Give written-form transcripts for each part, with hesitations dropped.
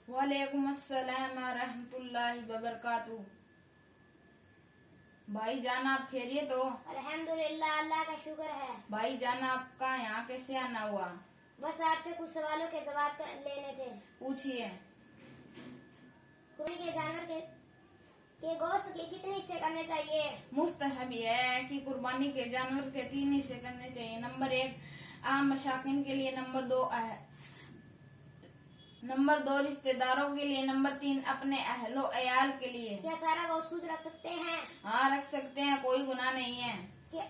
वालेकुम अस्सलाम रहमत उल्लाह वबरकातुहू। भाई जान आप खैरियत हो? अल्हम्दुलिल्लाह, अल्लाह का शुक्र है। भाई जान आपका यहाँ कैसे आना हुआ? बस आपसे कुछ सवालों के जवाब लेने थे। पूछिए। कुर्बानी के जानवर के गोश्त के कितने हिस्से करने चाहिए? मुस्तहब यह है कि कुर्बानी के जानवर के 3 हिस्से करने चाहिए। नंबर 1 आम मशाकिन के लिए, नंबर 2 रिश्तेदारों के लिए, नंबर 3 अपने अहलो अयाल के लिए। क्या सारा गोश्त खुद रख सकते हैं? हाँ रख सकते हैं, कोई गुनाह नहीं है। क्या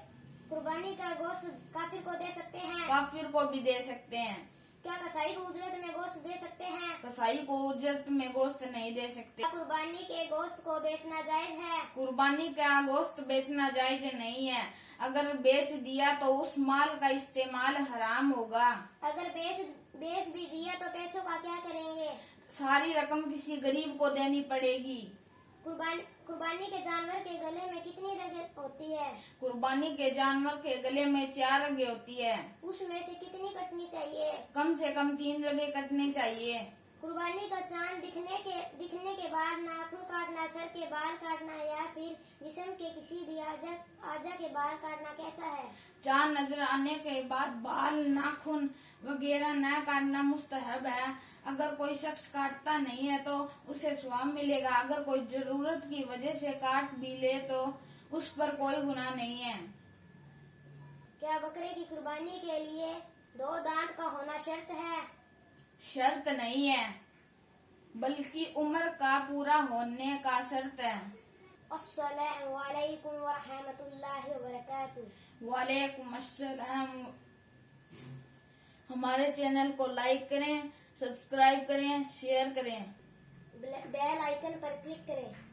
कुर्बानी का गोश्त काफिर को दे सकते हैं? काफिर को भी दे सकते हैं। क्या कसाई को उजरत में गोश्त दे सकते हैं? कसाई को उजरत में गोश्त नहीं दे सकते। क्या कुर्बानी के गोश्त को बेचना जायज है? कुर्बानी का गोश्त बेचना जायज नहीं है। अगर बेच दिया तो उस माल का इस्तेमाल हराम होगा। अगर बेच भी दिया तो पैसों का क्या करेंगे? सारी रकम किसी गरीब को देनी पड़ेगी। कुर्बानी के जानवर के गले में कितनी रगें होती है? कुर्बानी के जानवर के गले में 4 रगें होती है। उसमें से कितनी कटनी चाहिए? कम से कम 3 रगें कटनी चाहिए। कुर्बानी का चांद दिखने के बाद नाखून काटना, सर के बाल काटना या फिर जिस्म के किसी भी आजा के बाल काटना कैसा है? चांद नजर आने के बाद बाल, नाखून वगैरह न काटना मुस्तहब है। अगर कोई शख्स काटता नहीं है तो उसे सवाब मिलेगा। अगर कोई जरूरत की वजह से काट भी ले तो उस पर कोई गुनाह नहीं है। क्या बकरे की कुर्बानी के लिए 2 दांत का होना शर्त है? शर्त नहीं है, बल्कि उम्र का पूरा होने का शर्त है। अस्सलामु अलैकुम व रहमतुल्लाहि व बरकातुहू। वालेकुम अस्सलाम। हमारे चैनल को लाइक करें, सब्सक्राइब करें, शेयर करें, बेल आइकन पर क्लिक करें।